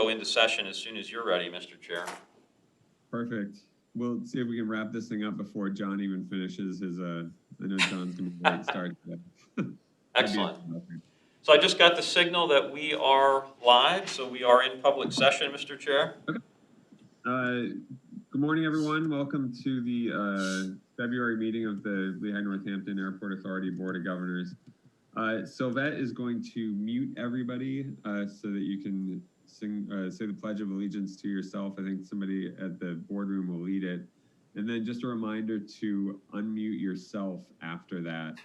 go into session as soon as you're ready, Mr. Chair. Perfect. We'll see if we can wrap this thing up before John even finishes his, I know John's going to be late start today. Excellent. So I just got the signal that we are live, so we are in public session, Mr. Chair. Okay. Good morning, everyone. Welcome to the February meeting of the Lehigh Northampton Airport Authority Board of Governors. Sylvette is going to mute everybody so that you can say the Pledge of Allegiance to yourself. I think somebody at the boardroom will lead it. And then just a reminder to unmute yourself after that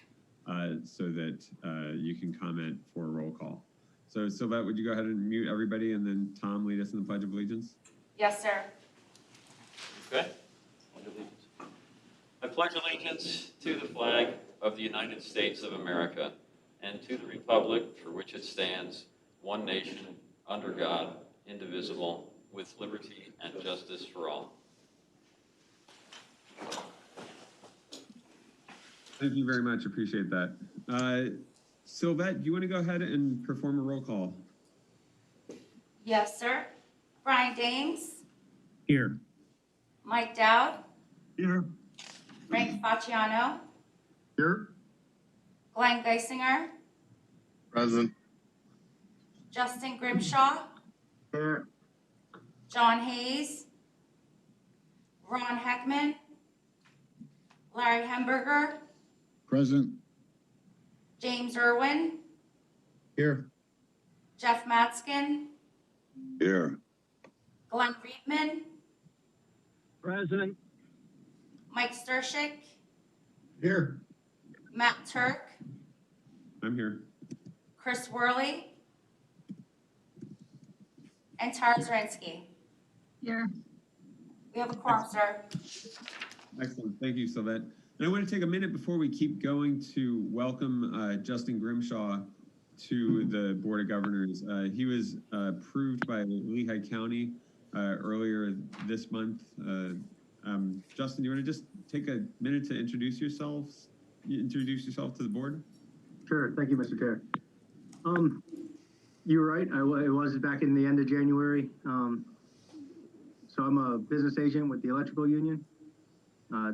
so that you can comment for a roll call. So Sylvette, would you go ahead and mute everybody and then Tom lead us in the Pledge of Allegiance? Yes, sir. Okay. I pledge allegiance to the flag of the United States of America and to the republic for which it stands, one nation, under God, indivisible, with liberty and justice for all. Thank you very much. Appreciate that. Sylvette, do you want to go ahead and perform a roll call? Yes, sir. Brian Dames. Here. Mike Dowd. Here. Frank Facciano. Here. Glenn Geisinger. Present. Justin Grimshaw. Here. John Hayes. Ron Heckman. Larry Hemberger. Present. James Irwin. Here. Jeff Matskin. Here. Glenn Friedman. Present. Mike Stershik. Here. Matt Turk. I'm here. Chris Worley. And Tara Zarinsky. Here. We have a quorum, sir. Excellent. Thank you, Sylvette. And I want to take a minute before we keep going to welcome Justin Grimshaw to the Board of Governors. He was approved by Lehigh County earlier this month. Justin, you want to just take a minute to introduce yourself to the board? Sure. Thank you, Mr. Chair. You were right. It was back in the end of January. So I'm a business agent with the electrical union.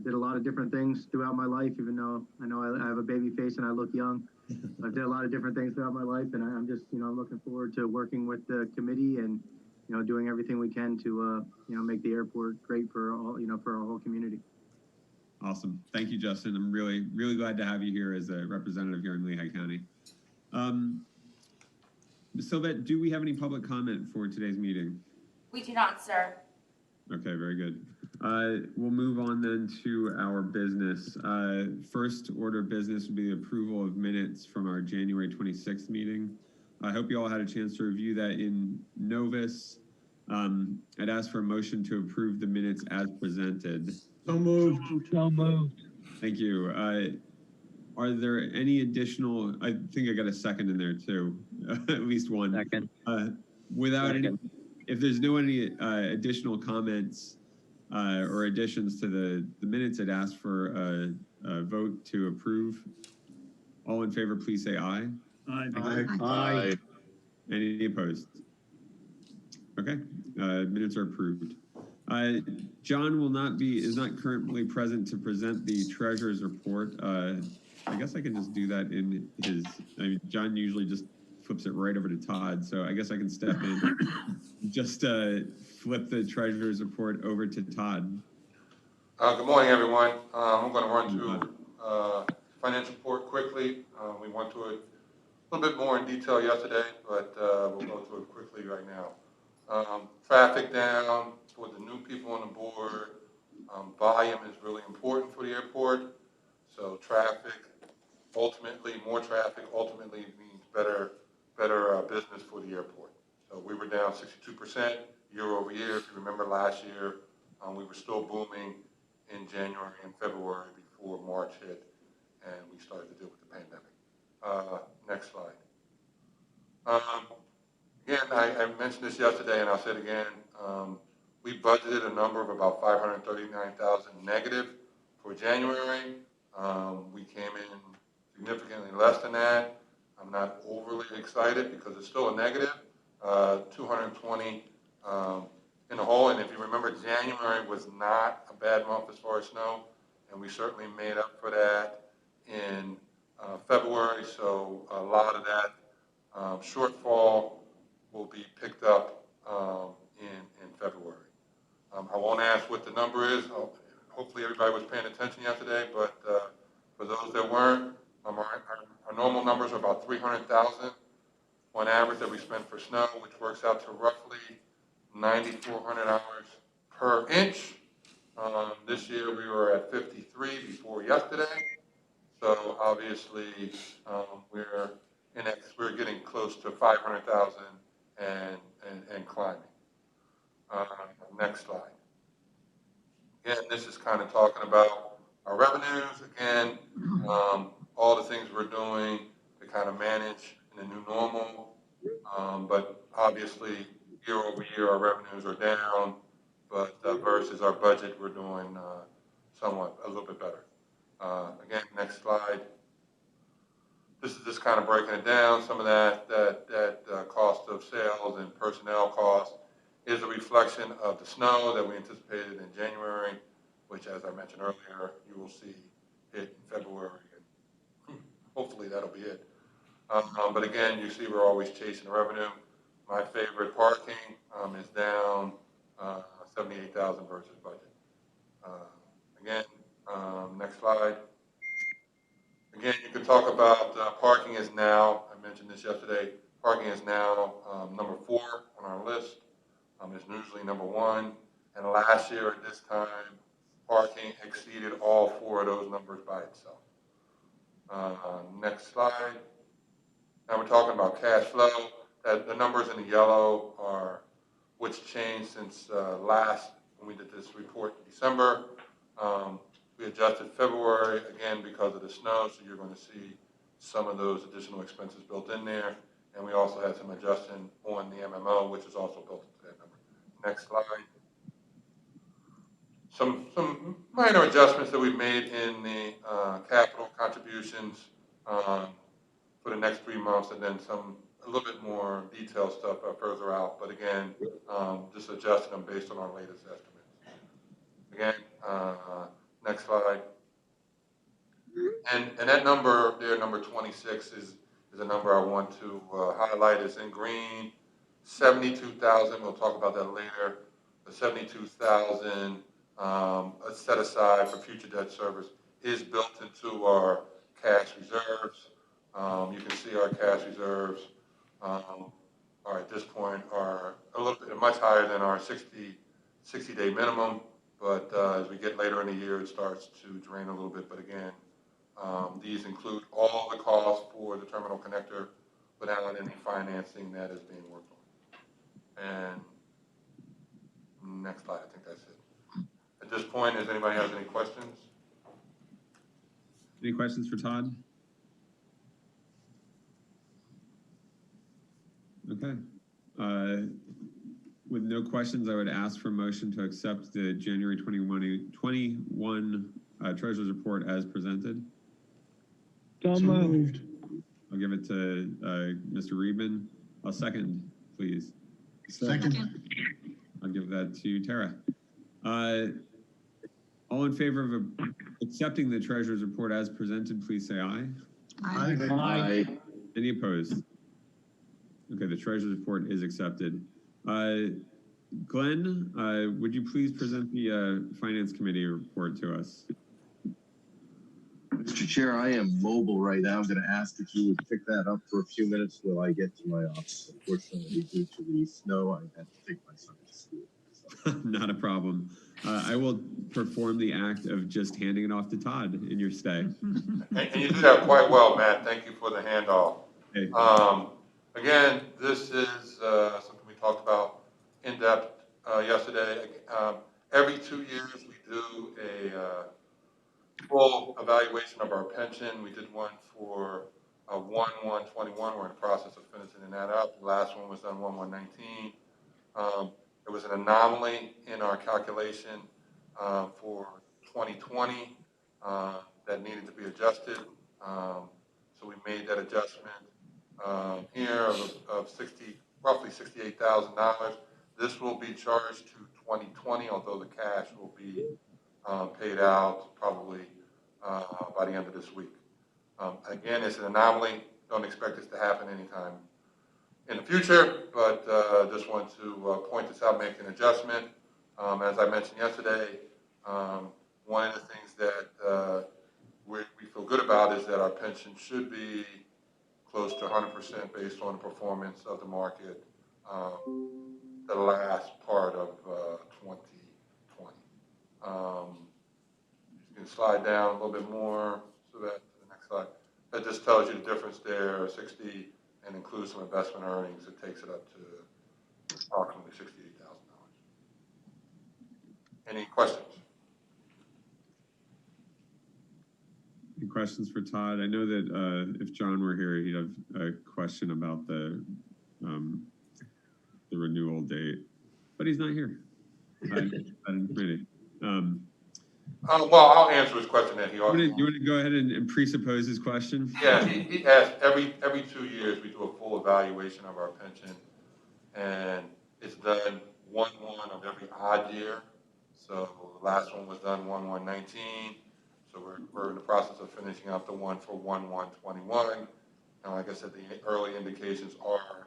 Did a lot of different things throughout my life, even though I know I have a baby face and I look young. I've did a lot of different things throughout my life, and I'm just, looking forward to working with the committee and, doing everything we can to, make the airport great for all, for our whole community. Awesome. Thank you, Justin. I'm really, really glad to have you here as a representative here in Lehigh County. Sylvette, do we have any public comment for today's meeting? We do not, sir. Okay, very good. We'll move on then to our business. First order of business would be the approval of minutes from our January 26th meeting. I hope you all had a chance to review that in Novus. I'd ask for a motion to approve the minutes as presented. So moved. So moved. Thank you. Are there any additional, I think I got a second in there too, at least one. Second. Without Second. any, if there's any additional comments or additions to the minutes, I'd ask for a vote to approve. All in favor, please say aye. Aye. Aye. Aye. Any opposed? Okay, minutes are approved. John is not currently present to present the treasurer's report. I guess I can just do that in his, John usually just flips it right over to Todd, so I guess I can step in, just flip the treasurer's report over to Todd. Good morning, everyone. I'm going to run through financial report quickly. We went through it a little bit more in detail yesterday, but we'll go through it quickly right now. Traffic down for the new people on the board. Volume is really important for the airport. So traffic, ultimately, more traffic ultimately means better business for the airport. So we were down 62% year over year. If you remember last year, we were still booming in January and February before March hit, and we started to deal with the pandemic. Next slide. Again, I mentioned this yesterday, and I'll say it again. We budgeted a number of about 539,000 negative for January. We came in significantly less than that. I'm not overly excited because it's still a negative. 220 in the hole. And if you remember, January was not a bad month as far as snow, and we certainly made up for that in February. So a lot of that shortfall will be picked up in February. I won't ask what the number is. Hopefully everybody was paying attention yesterday, but for those that weren't, our normal numbers are about 300,000 on average that we spend for snow, which works out to roughly 9,400 hours per inch. This year we were at 53 before yesterday. So obviously we're getting close to 500,000 and climbing. Next slide. Again, this is kind of talking about our revenues. Again, all the things we're doing to kind of manage in the new normal. But obviously, year over year, our revenues are down. But versus our budget, we're doing somewhat a little bit better. Again, next slide. This is just kind of breaking it down. Some of that cost of sales and personnel costs is a reflection of the snow that we anticipated in January, which, as I mentioned earlier, you will see hit in February. And hopefully that'll be it. But again, you see we're always chasing revenue. My favorite, parking, is down 78,000 versus budget. Again, next slide. Again, you can talk about parking is now, I mentioned this yesterday, parking is now number 4 on our list. It's usually number 1. And last year at this time, parking exceeded all 4 of those numbers by itself. Next slide. Now we're talking about cash flow. The numbers in the yellow are what's changed since when we did this report in December. We adjusted February, again, because of the snow, so you're going to see some of those additional expenses built in there. And we also had some adjustment on the MMO, which is also built into that number. Next slide. Some minor adjustments that we've made in the capital contributions for the next 3 months, and then a little bit more detailed stuff further out. But again, just adjusting them based on our latest estimates. Again, next slide. And that number there, number 26, is a number I want to highlight. It's in green, 72,000. We'll talk about that later. The 72,000 set aside for future debt service is built into our cash reserves. You can see our cash reserves are at this point are a little bit much higher than our 60-day minimum. But as we get later in the year, it starts to drain a little bit. But again, these include all the costs for the terminal connector without any financing that is being worked on. And next slide, I think that's it. At this point, does anybody have any questions? Any questions for Todd? Okay. With no questions, I would ask for a motion to accept the January 21 Treasurer's Report as presented. So moved. I'll give it to Mr. Reedman. I'll second, please. Second. I'll give that to Tara. All in favor of accepting the Treasurer's Report as presented, please say aye. Aye. Aye. Any opposed? Okay, the Treasurer's Report is accepted. Glenn, would you please present the Finance Committee report to us? Mr. Chair, I am mobile right now. I'm going to ask if you would pick that up for a few minutes while I get to my office. Unfortunately, due to the snow, I had to take my son to school. So. Not a problem. I will perform the act of just handing it off to Todd in your stay. And you did that quite well, Matt. Thank you for the handoff. Hey. Again, this is something we talked about in depth yesterday. Every 2 years, we do a full evaluation of our pension. We did one for 1/1/21. We're in the process of finishing that up. The last one was done 1/1/19. There was an anomaly in our calculation for 2020 that needed to be adjusted. So we made that adjustment here of roughly $68,000. This will be charged to 2020, although the cash will be paid out probably by the end of this week. Again, it's an anomaly. Don't expect this to happen anytime in the future, but just want to point this out, make an adjustment. As I mentioned yesterday, one of the things that we feel good about is that our pension should be close to 100% based on the performance of the market the last part of 2020. You can slide down a little bit more so that the next slide. That just tells you the difference there, 60, and includes some investment earnings. It takes it up to approximately $68,000. Any questions? Any questions for Todd? I know that if John were here, he'd have a question about the renewal date, but he's not here. I didn't committee. Well, I'll answer his question that he already. You want to go ahead and presuppose his question? Yeah, he asked every 2 years we do a full evaluation of our pension, and it's done 1/1 of every odd year. So the last one was done 1/1/19. So we're in the process of finishing up the one for 1/1/21. And like I said, the early indications are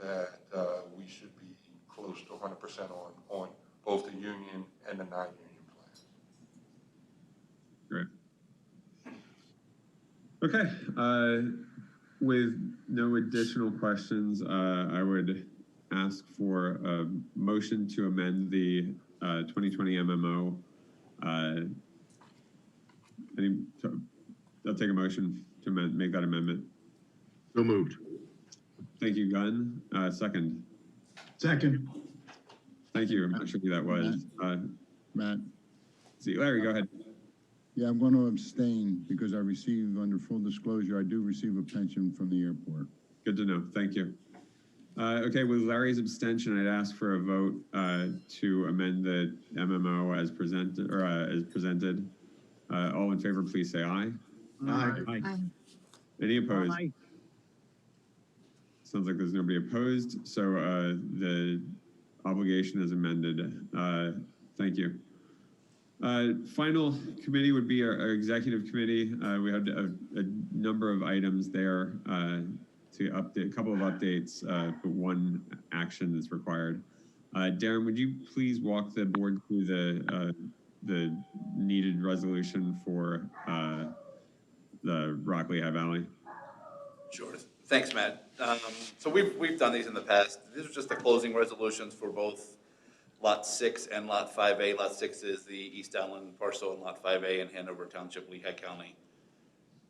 that we should be close to 100% on both the union and the non-union plans. Great. Okay. With no additional questions, I would ask for a motion to amend the 2020 MMO. I'll take a motion to make that amendment. So moved. Thank you, Gunn. Second. Second. Thank you. I'm not sure who that was. Matt, See, Larry, go ahead. yeah, I'm going to abstain because I receive, under full disclosure, I do receive a pension from the airport. Good to know. Thank you. Okay, with Larry's abstention, I'd ask for a vote to amend the MMO as presented. All in favor, please say aye. Aye. Any opposed? Sounds like there's nobody opposed, so the obligation is amended. Thank you. Final committee would be our executive committee. We had a number of items there to update, a couple of updates, but one action that's required. Darren, would you please walk the board through the needed resolution for the Rock Lehigh Valley? Sure. Thanks, Matt. So we've done these in the past. These are just the closing resolutions for both Lot 6 and Lot 5A. Lot 6 is the East Allen parcel, and Lot 5A in Hanover Township, Lehigh County.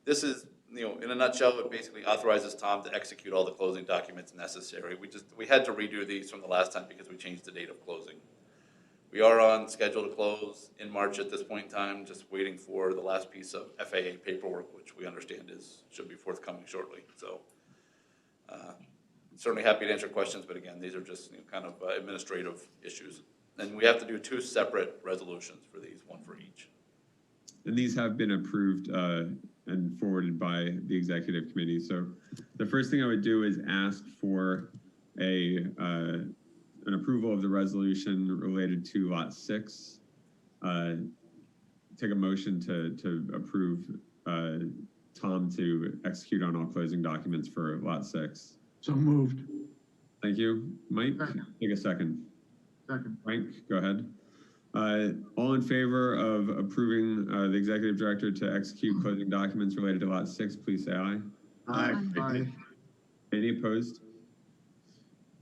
This is, in a nutshell, it basically authorizes Tom to execute all the closing documents necessary. We had to redo these from the last time because we changed the date of closing. We are on schedule to close in March at this point in time, just waiting for the last piece of FAA paperwork, which we understand should be forthcoming shortly. So certainly happy to answer questions, but again, these are just kind of administrative issues. And we have to do 2 separate resolutions for these, one for each. And these have been approved and forwarded by the executive committee. So the first thing I would do is ask for an approval of the resolution related to Lot 6. Take a motion to approve Tom to execute on all closing documents for Lot 6. So moved. Thank you. Mike, Second. take a second. Second. Frank, go ahead. All in favor of approving the executive director to execute closing documents related to Lot 6, please say aye. Aye. Any opposed?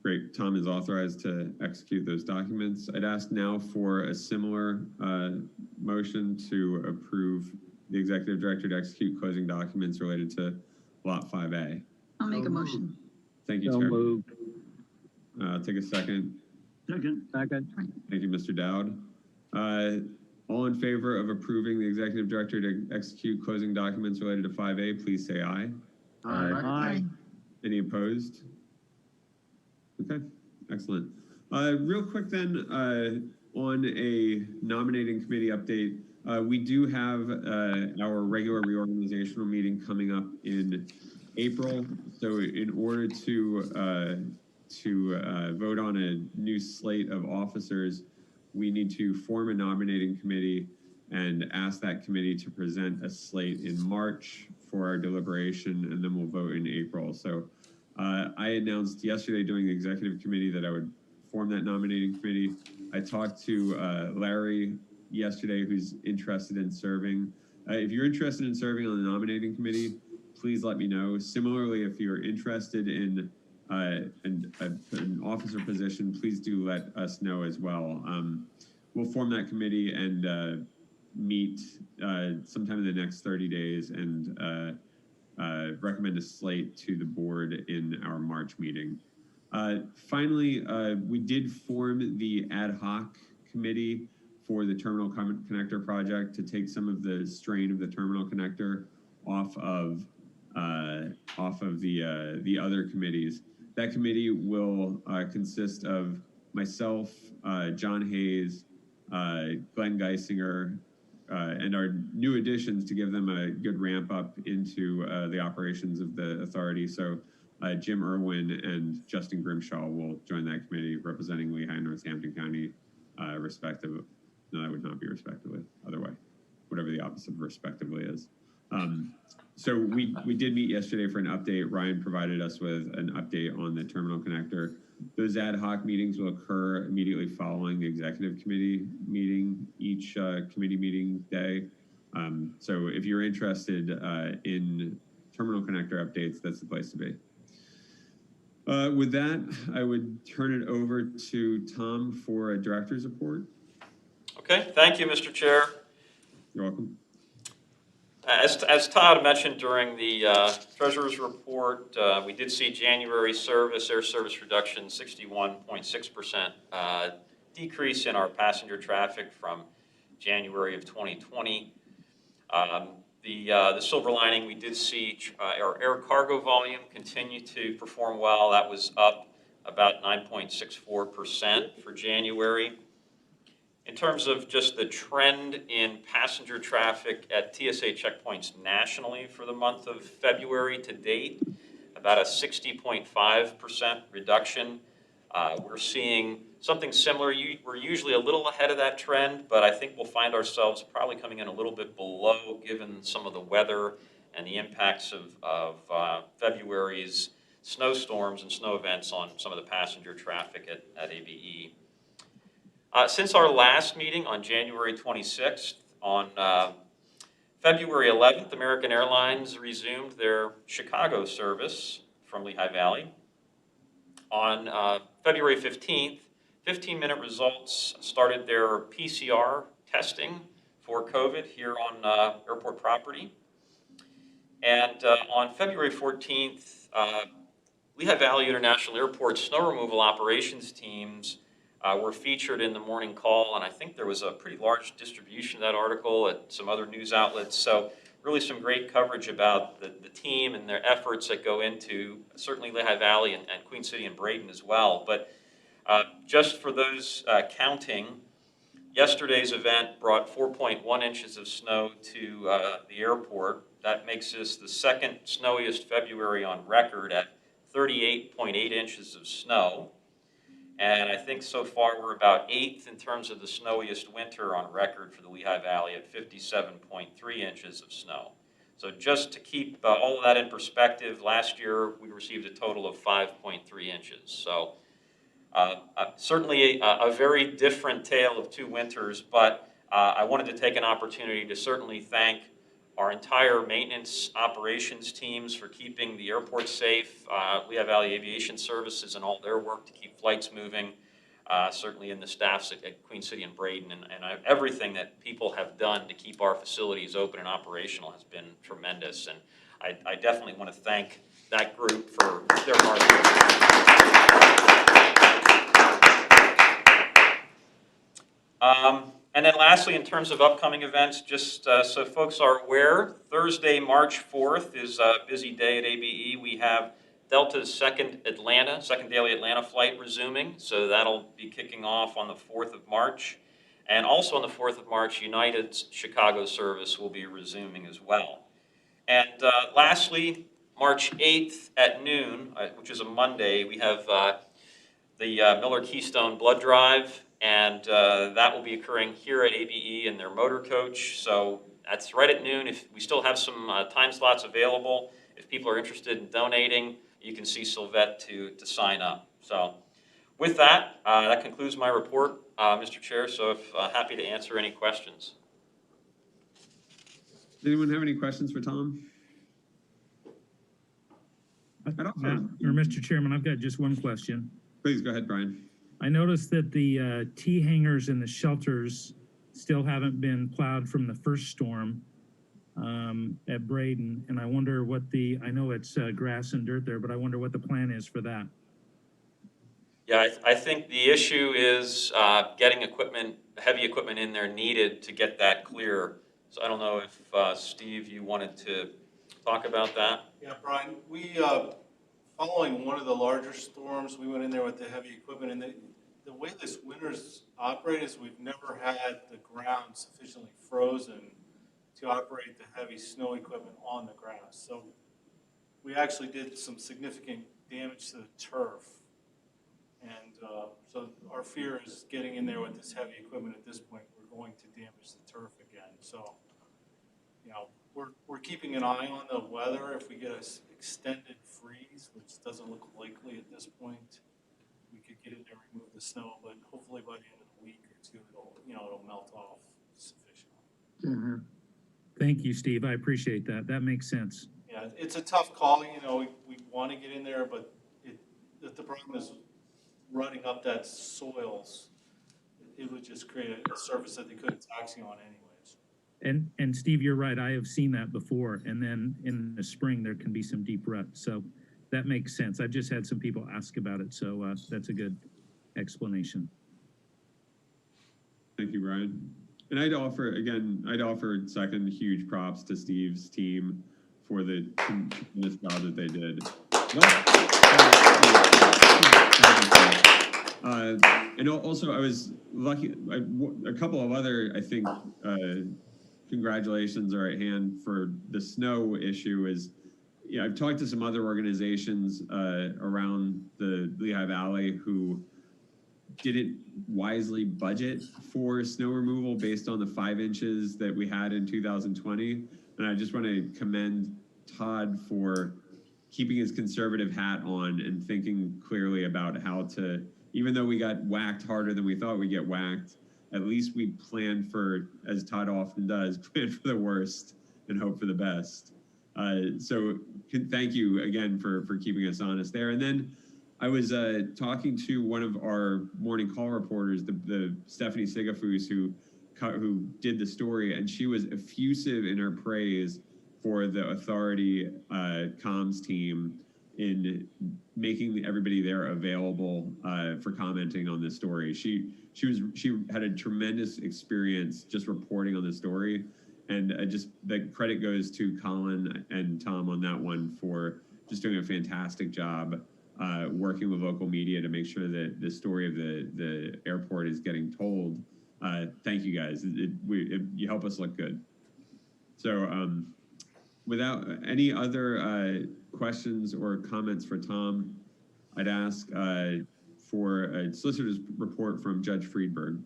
Great. Tom is authorized to execute those documents. I'd ask now for a similar motion to approve the executive director to execute closing documents related to Lot 5A. I'll make a motion. Thank you, Terry. Take a second. Second. Thank you, Mr. Dowd. All in favor of approving the executive director to execute closing documents related to 5A, please say aye. Aye. Any opposed? Okay, excellent. Real quick then, on a nominating committee update, we do have our regular reorganizational meeting coming up in April. So in order to vote on a new slate of officers, we need to form a nominating committee and ask that committee to present a slate in March for our deliberation, and then we'll vote in April. So I announced yesterday during the executive committee that I would form that nominating committee. I talked to Larry yesterday, who's interested in serving. If you're interested in serving on the nominating committee, please let me know. Similarly, if you're interested in an officer position, please do let us know as well. We'll form that committee and meet sometime in the next 30 days and recommend a slate to the board in our March meeting. Finally, we did form the ad hoc committee for the terminal connector project to take some of the strain of the terminal connector off of the other committees. That committee will consist of myself, John Hayes, Glenn Geisinger, and our new additions to give them a good ramp up into the operations of the authority. So Jim Irwin and Justin Grimshaw will join that committee representing Lehigh and Northampton County, respectively. No, that would not be respectively, other way, whatever the opposite of respectively is. So we did meet yesterday for an update. Ryan provided us with an update on the terminal connector. Those ad hoc meetings will occur immediately following the executive committee meeting, each committee meeting day. So if you're interested in terminal connector updates, that's the place to be. With that, I would turn it over to Tom for a director's report. Okay, thank you, Mr. Chair. You're welcome. As Todd mentioned during the Treasurer's Report, we did see January air service reduction 61.6% decrease in our passenger traffic from January of 2020. The silver lining, we did see our air cargo volume continue to perform well. That was up about 9.64% for January. In terms of just the trend in passenger traffic at TSA checkpoints nationally for the month of February to date, about a 60.5% reduction. We're seeing something similar. We're usually a little ahead of that trend, but I think we'll find ourselves probably coming in a little bit below given some of the weather and the impacts of February's snowstorms and snow events on some of the passenger traffic at ABE. Since our last meeting on January 26th, on February 11th, American Airlines resumed their Chicago service from Lehigh Valley. On February 15th, 15-minute results started their PCR testing for COVID here on airport property. And on February 14th, Lehigh Valley International Airport snow removal operations teams were featured in the morning call, and I think there was a pretty large distribution of that article at some other news outlets. So really some great coverage about the team and their efforts that go into certainly Lehigh Valley and Queen City and Brayton as well. But just for those counting, yesterday's event brought 4.1 inches of snow to the airport. That makes this the second snowiest February on record at 38.8 inches of snow. And I think so far we're about 8th in terms of the snowiest winter on record for the Lehigh Valley at 57.3 inches of snow. So just to keep all of that in perspective, last year we received a total of 5.3 inches. So certainly a very different tale of two winters, but I wanted to take an opportunity to certainly thank our entire maintenance operations teams for keeping the airport safe, Lehigh Valley Aviation Services and all their work to keep flights moving, certainly in the staffs at Queen City and Brayton, and everything that people have done to keep our facilities open and operational has been tremendous. And I definitely want to thank that group for their hard work. And then lastly, in terms of upcoming events, just so folks are aware, Thursday, March 4th is a busy day at ABE. We have Delta's second daily Atlanta flight resuming, so that'll be kicking off on the 4th of March. And also on the 4th of March, United's Chicago service will be resuming as well. And lastly, March 8th at noon, which is a Monday, we have the Miller Keystone Blood Drive, and that will be occurring here at ABE in their motor coach. So that's right at noon. If we still have some time slots available, if people are interested in donating, you can see Sylvette to sign up. So with that, that concludes my report, Mr. Chair. So if happy to answer any questions. Does anyone have any questions for Tom? Mr. Chairman, I've got just one question. Please go ahead, Brian. I noticed that the T hangers and the shelters still haven't been plowed from the first storm at Braden, and I wonder what I know it's grass and dirt there, but I wonder what the plan is for that. Yeah, I think the issue is getting heavy equipment in there needed to get that clear. So I don't know if, Steve, you wanted to talk about that? Yeah, Brian, we, following one of the larger storms, we went in there with the heavy equipment, and the way this winter's operated is we've never had the ground sufficiently frozen to operate the heavy snow equipment on the grass. So we actually did some significant damage to the turf. And so our fear is getting in there with this heavy equipment at this point, we're going to damage the turf again. So, you know, we're keeping an eye on the weather. If we get an extended freeze, which doesn't look likely at this point, we could get in there and remove the snow, but hopefully by the end of the week or two, it'll melt off sufficiently. Thank you, Steve. I appreciate that. That makes sense. Yeah, it's a tough call. You know, we want to get in there, but the problem is rutting up that soils. It would just create a surface that they couldn't taxi on anyways. And Steve, you're right. I have seen that before. And then in the spring, there can be some deep ruts. So that makes sense. I've just had some people ask about it. So that's a good explanation. Thank you, Brian. And I'd offer second huge props to Steve's team for the tremendous job that they did. And also, I was lucky. A couple of other, I think, congratulations are at hand for the snow issue. I've talked to some other organizations around the Lehigh Valley who didn't wisely budget for snow removal based on the 5 inches that we had in 2020. And I just want to commend Todd for keeping his conservative hat on and thinking clearly about how to, even though we got whacked harder than we thought we'd get whacked, at least we planned for, as Todd often does, plan for the worst and hope for the best. So thank you again for keeping us honest there. And then I was talking to one of our morning call reporters, the Stephanie Sigafus, who did the story, and she was effusive in her praise for the Authority comms team in making everybody there available for commenting on this story. She had a tremendous experience just reporting on the story, and just the credit goes to Colin and Tom on that one for just doing a fantastic job working with local media to make sure that the story of the airport is getting told. Thank you guys. You help us look good. So without any other questions or comments for Tom, I'd ask for a solicitor's report from Judge Friedberg.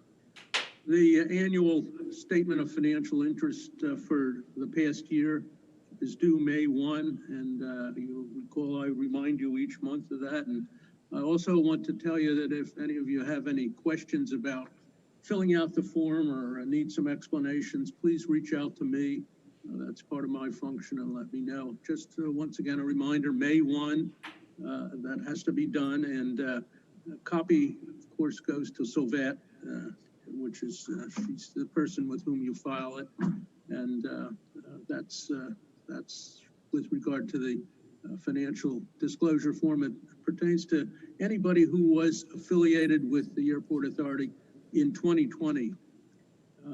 The annual statement of financial interest for the past year is due May 1, and you'll recall I remind you each month of that. And I also want to tell you that if any of you have any questions about filling out the form or need some explanations, please reach out to me. That's part of my function, and let me know. Just once again, a reminder, May 1, that has to be done, and a copy, of course, goes to Sylvette, which is, she's the person with whom you file it, and that's with regard to the financial disclosure form. It pertains to anybody who was affiliated with the Airport Authority in 2020.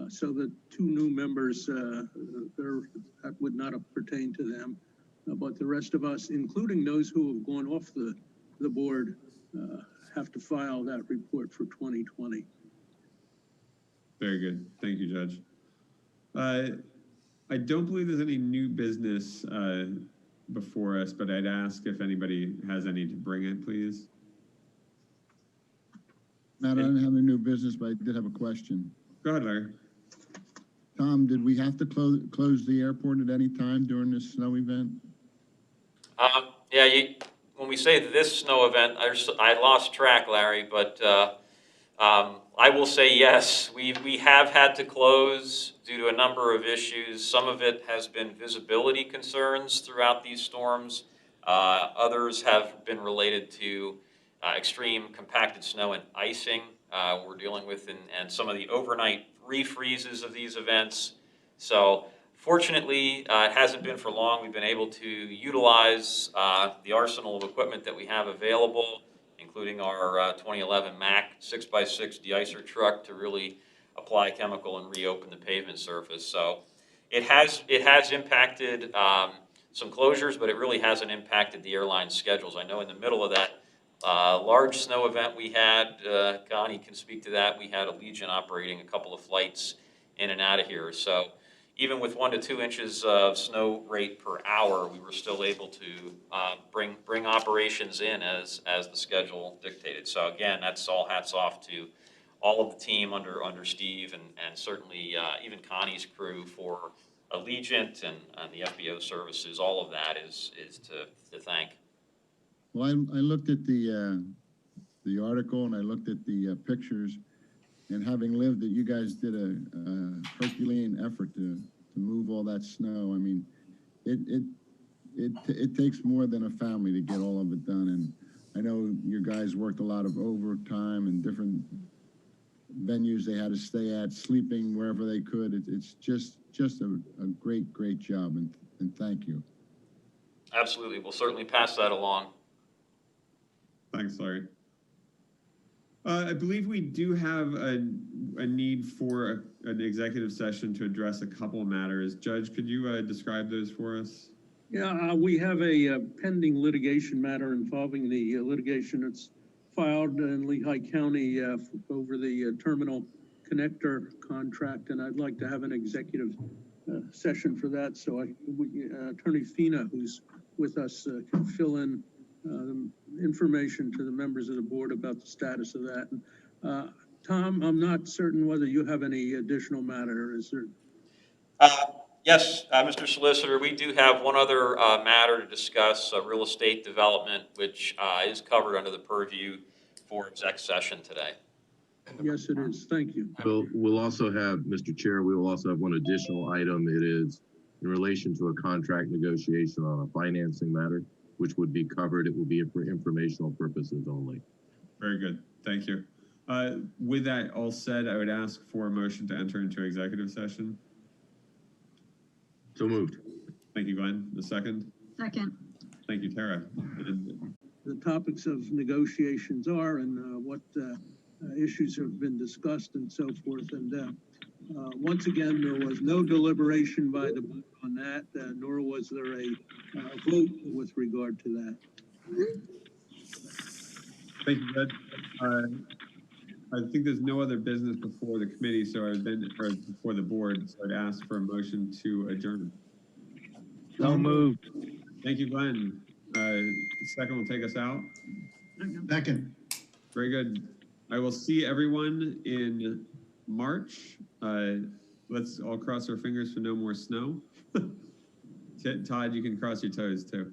So the 2 new members, that would not have pertained to them, but the rest of us, including those who have gone off the board, have to file that report for 2020. Very good. Thank you, Judge. I don't believe there's any new business before us, but I'd ask if anybody has any to bring it, please. Matt, I don't have any new business, but I did have a question. Go ahead, Larry. Tom, did we have to close the airport at any time during this snow event? Yeah, when we say this snow event, I lost track, Larry, but I will say yes. We have had to close due to a number of issues. Some of it has been visibility concerns throughout these storms. Others have been related to extreme compacted snow and icing we're dealing with, and some of the overnight refreezes of these events. So fortunately, it hasn't been for long. We've been able to utilize the arsenal of equipment that we have available, including our 2011 Mack 6x6 de-icer truck to really apply chemical and reopen the pavement surface. So it has impacted some closures, but it really hasn't impacted the airline schedules. I know in the middle of that large snow event we had, Connie can speak to that, we had Allegiant operating a couple of flights in and out of here. So even with 1 to 2 inches of snow rate per hour, we were still able to bring operations in as the schedule dictated. So again, that's all hats off to all of the team under Steve and certainly even Connie's crew for Allegiant and the FBO services. All of that is to thank. Well, I looked at the article and I looked at the pictures, and having lived it, you guys did a Herculean effort to move all that snow. I mean, it takes more than a family to get all of it done. And I know your guys worked a lot of overtime and different venues they had to stay at, sleeping wherever they could. It's just a great job, and thank you. Absolutely, we'll certainly pass that along. Thanks, Larry. I believe we do have a need for an executive session to address a couple of matters. Judge, could you describe those for us? Yeah, we have a pending litigation matter involving the litigation that's filed in Lehigh County over the terminal connector contract, and I'd like to have an executive session for that. So Attorney Fina, who's with us, can fill in information to the members of the board about the status of that. And, Tom, I'm not certain whether you have any additional matter. Is there? Yes, Mr. Solicitor, we do have one other matter to discuss, real estate development, which is covered under the purview for exec session today. Yes, it is. Thank you. We'll also have, Mr. Chair, we will also have one additional item. It is in relation to a contract negotiation on a financing matter, which would be covered. It will be for informational purposes only. Very good. Thank you. With that all said, I would ask for a motion to enter into executive session. So moved. Thank you, Glenn. The second? Second. Thank you, Tara. The topics of negotiations are and what issues have been discussed and so forth. And once again, there was no deliberation by the board on that, nor was there a vote with regard to that. Thank you, Judge. I think there's no other business before the committee, so before the board, so I'd ask for a motion to adjourn. So moved. Thank you, Glenn. Second will take us out. Second. Very good. I will see everyone in March. Let's all cross our fingers for no more snow. Todd, you can cross your toes too.